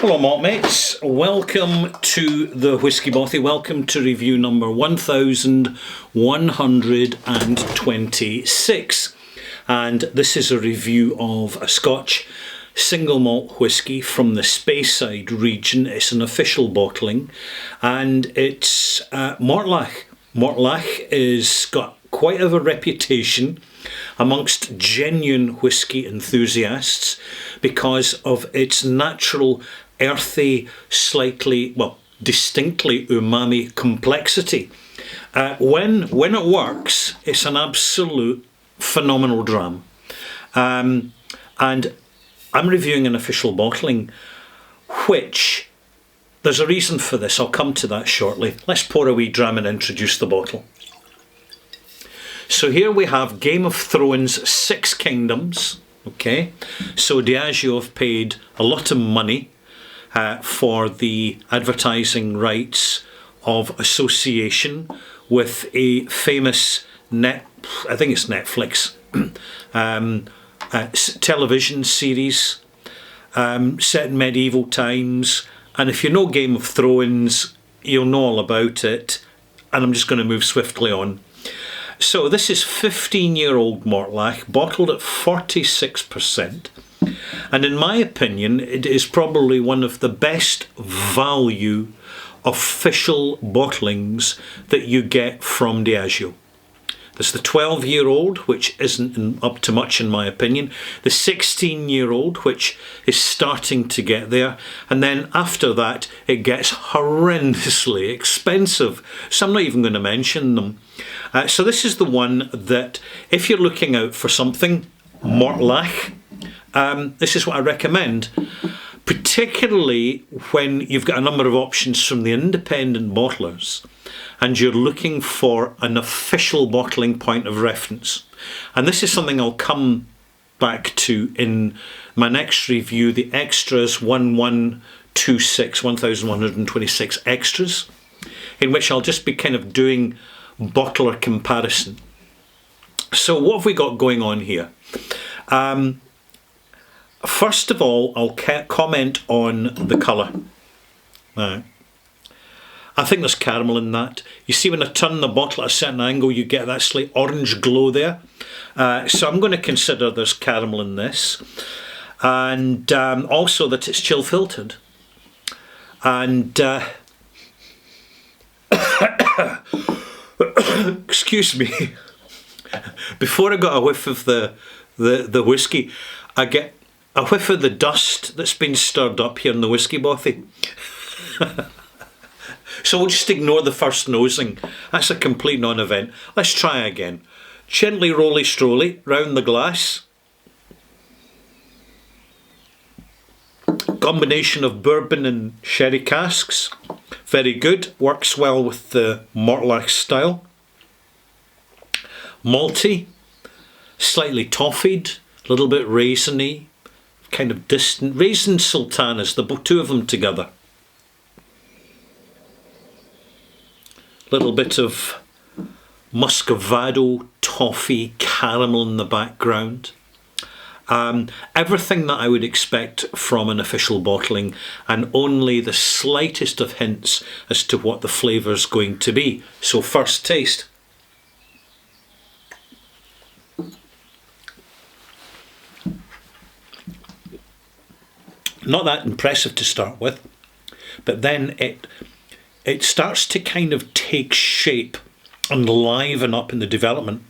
Hello malt mates, welcome to the Whisky Bothy, welcome to review number 1126, and this is a review of a Scotch single malt whisky from the Speyside region. It's an official bottling and it's Mortlach. Mortlach is got quite of a reputation amongst genuine whisky enthusiasts because of its natural earthy, slightly, well, distinctly umami complexity. When it works, it's an absolute phenomenal dram. And I'm reviewing an official bottling, which there's a reason for this. I'll come to that shortly. Let's pour a wee dram and introduce the bottle. So here we have Game of Thrones Six Kingdoms. Okay, so Diageo have paid a lot of money for the advertising rights of association with a famous I think it's Netflix television series set in medieval times. And if you know Game of Thrones, you'll know all about it. And I'm just going to move swiftly on. So this is 15-year-old Mortlach, bottled at 46%. And in my opinion, it is probably one of the best value official bottlings that you get from Diageo. There's the 12-year-old, which isn't up to much in my opinion. The 16-year-old, which is starting to get there. And then after that, it gets horrendously expensive. So I'm not even going to mention them. So this is the one that, if you're looking out for something, Mortlach, this is what I recommend. Particularly when you've got a number of options from the independent bottlers and you're looking for an official bottling point of reference. And this is something I'll come back to in my next review, the extras 1126 extras, in which I'll just be kind of doing bottler comparison. So what have we got going on here? First of all, I'll comment on the colour. I think there's caramel in that. You see when I turn the bottle at a certain angle, you get that slight orange glow there. So I'm going to consider there's caramel in this. And also that it's chill filtered. And excuse me, before I got a whiff of the whisky, I get a whiff of the dust that's been stirred up here in the Whisky Bothy. So we'll just ignore the first nosing. That's a complete non-event. Let's try again. Gently roly-stroly round the glass. Combination of bourbon and sherry casks. Very good. Works well with the Mortlach style. Malty. Slightly toffeed. A little bit raisiny. Kind of distant. Raisin sultanas, the two of them together. Little bit of muscovado, toffee, caramel in the background. Everything that I would expect from an official bottling, and only the slightest of hints as to what the flavour is going to be. So first taste. Not that impressive to start with, but then it starts to kind of take shape and liven up in the development.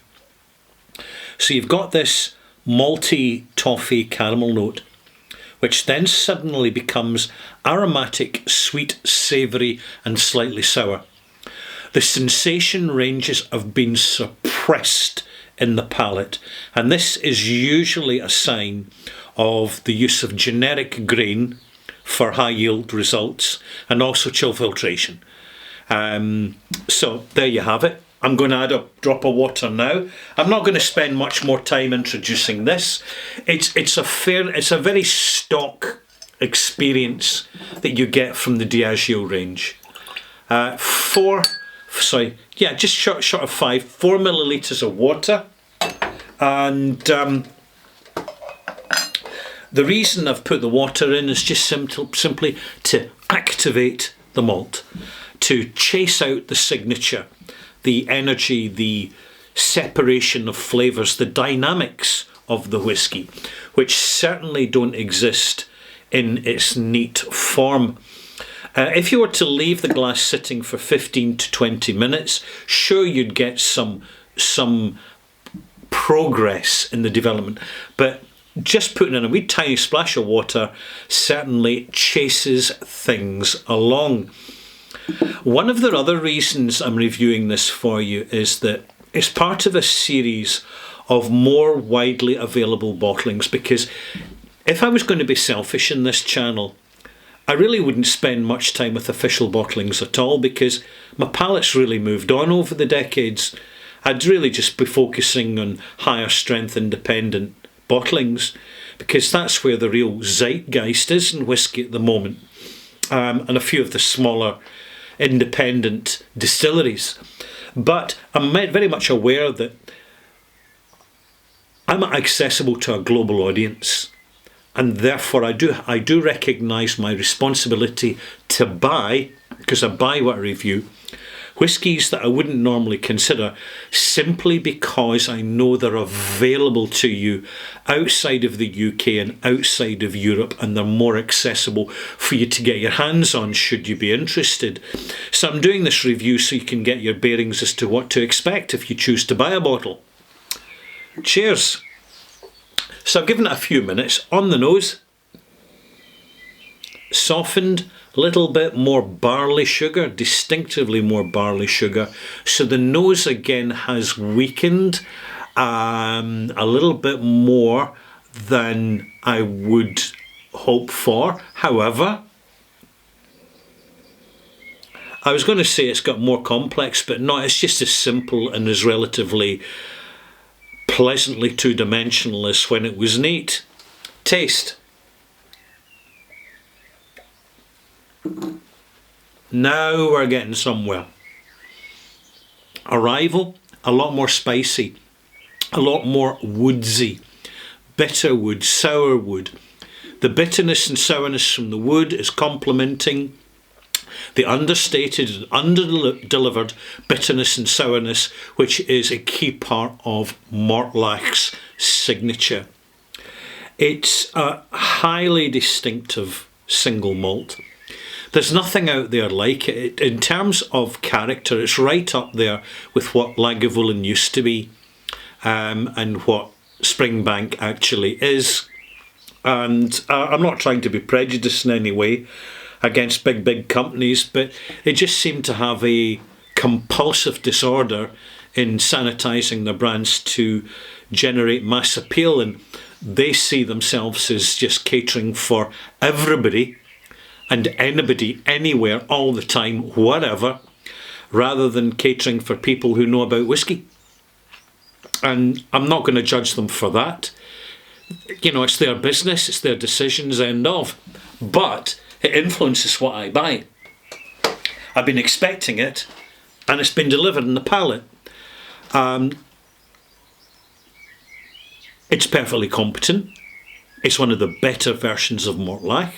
So you've got this malty toffee caramel note, which then suddenly becomes aromatic, sweet, savoury and slightly sour. The sensation ranges have been suppressed in the palate, and this is usually a sign of the use of generic grain for high yield results and also chill filtration. So there you have it. I'm going to add a drop of water now. I'm not going to spend much more time introducing this. It's a very stock experience that you get from the Diageo range. Just short of 4 millilitres of water, and The reason I've put the water in is just simply to activate the malt, to chase out the signature, the energy, the separation of flavours, the dynamics of the whisky, which certainly don't exist in its neat form. If you were to leave the glass sitting for 15 to 20 minutes, sure, you'd get some progress in the development, but just putting in a wee tiny splash of water certainly chases things along. One of the other reasons I'm reviewing this for you is that it's part of a series of more widely available bottlings, because if I was going to be selfish in this channel, I really wouldn't spend much time with official bottlings at all, because my palate's really moved on over the decades. I'd really just be focusing on higher strength independent bottlings, because that's where the real zeitgeist is in whisky at the moment, and a few of the smaller independent distilleries. But I'm very much aware that I'm accessible to a global audience, and therefore I do recognise my responsibility to buy, because I buy what I review, whiskies that I wouldn't normally consider, simply because I know they're available to you outside of the UK and outside of Europe, and they're more accessible for you to get your hands on should you be interested. So I'm doing this review so you can get your bearings as to what to expect if you choose to buy a bottle. Cheers. So I've given it a few minutes. On the nose, softened, a little bit more barley sugar, distinctively more barley sugar. So the nose again has weakened a little bit more than I would hope for. However, I was going to say it's got more complex, but no, it's just as simple and as relatively pleasantly two-dimensional as when it was neat. Taste. Now we're getting somewhere. Arrival, a lot more spicy, a lot more woodsy, bitter wood, sour wood. The bitterness and sourness from the wood is complementing the understated and under-delivered bitterness and sourness, which is a key part of Mortlagh's signature. It's a highly distinctive single malt. There's nothing out there like it. In terms of character, it's right up there with what Lagavulin used to be, and what Springbank actually is. And I'm not trying to be prejudiced in any way against big companies, but they just seem to have a compulsive disorder in sanitising their brands to generate mass appeal, and they see themselves as just catering for everybody and anybody, anywhere, all the time, whatever, rather than catering for people who know about whisky. And I'm not going to judge them for that. You know, it's their business, it's their decisions, end of. But it influences what I buy. I've been expecting it, and it's been delivered in the palate. It's perfectly competent. It's one of the better versions of Mortlach.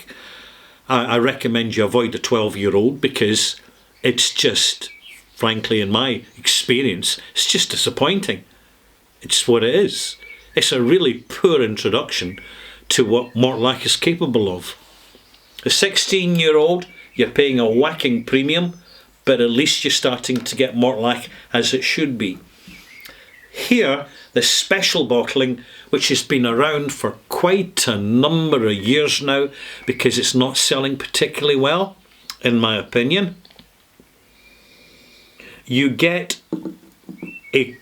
I recommend you avoid the 12-year-old, because it's just, frankly, in my experience, it's just disappointing. It's what it is. It's a really poor introduction to what Mortlach is capable of. A 16-year-old, you're paying a whacking premium, but at least you're starting to get Mortlach as it should be. Here, the special bottling, which has been around for quite a number of years now, because it's not selling particularly well, in my opinion, you get a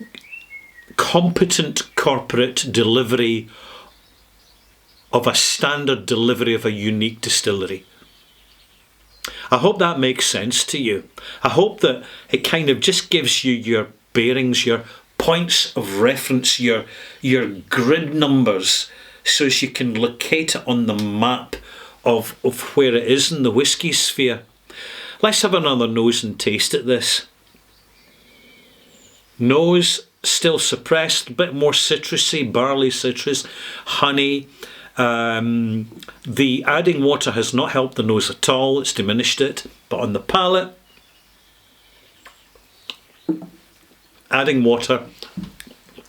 competent corporate delivery of a standard delivery of a unique distillery. I hope that makes sense to you. I hope that it kind of just gives you your bearings, your points of reference, your grid numbers, so as you can locate it on the map of where it is in the whisky sphere. Let's have another nose and taste at this. Nose still suppressed, a bit more citrusy, barley citrus, honey, The adding water has not helped the nose at all, it's diminished it, but on the palate, adding water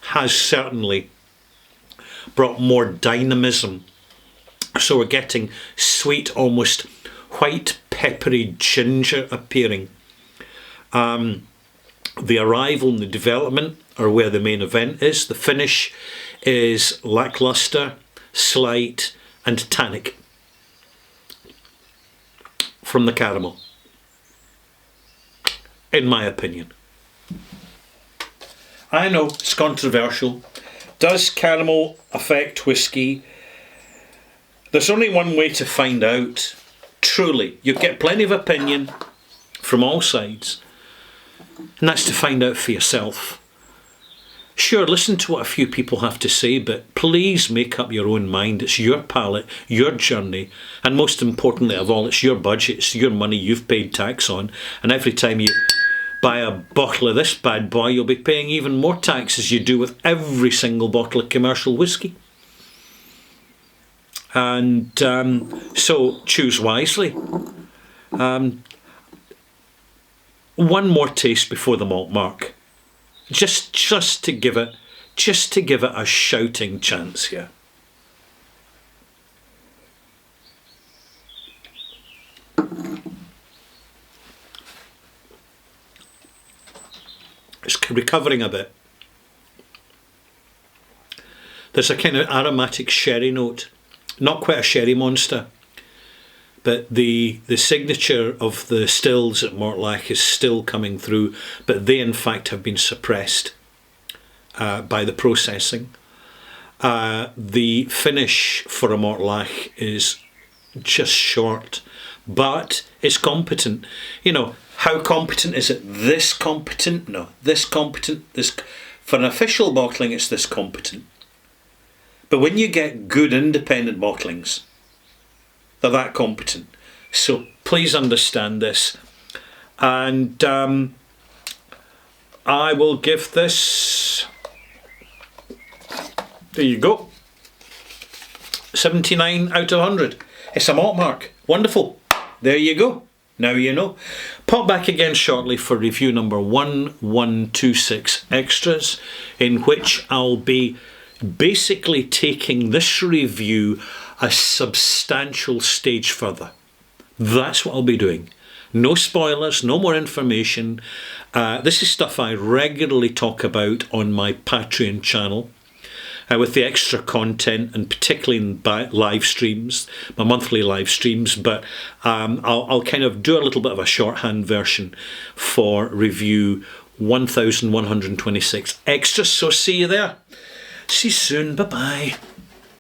has certainly brought more dynamism. So we're getting sweet, almost white, peppery ginger appearing. The arrival and the development are where the main event is. The finish is lackluster, slight and tannic from the caramel, in my opinion. I know it's controversial. Does caramel affect whiskey? There's only one way to find out. Truly, you get plenty of opinion from all sides, and that's to find out for yourself. Sure, listen to what a few people have to say, but please make up your own mind. It's your palate, your journey, and most importantly of all, it's your budget, it's your money you've paid tax on, and every time you buy a bottle of this bad boy, you'll be paying even more tax as you do with every single bottle of commercial whiskey. And so choose wisely. One more taste before the malt mark, just to give it a shouting chance here. It's recovering a bit. There's a kind of aromatic sherry note, not quite a sherry monster, but the signature of the stills at Mortlach is still coming through, but they in fact have been suppressed by the processing. The finish for a Mortlach is just short, but it's competent. You know, how competent is it? This competent? No, this competent. This, for an official bottling, it's this competent. But when you get good independent bottlings, they're that competent. So please understand this. And I will give this, there you go, 79 out of 100. It's a malt mark. Wonderful. There you go. Now you know. Pop back again shortly for review number 1126 Extras, in which I'll be basically taking this review a substantial stage further. That's what I'll be doing. No spoilers, no more information. This is stuff I regularly talk about on my Patreon channel with the extra content, and particularly in live streams, my monthly live streams, but I'll kind of do a little bit of a shorthand version for review 1126 Extras. So see you there. See you soon. Bye-bye.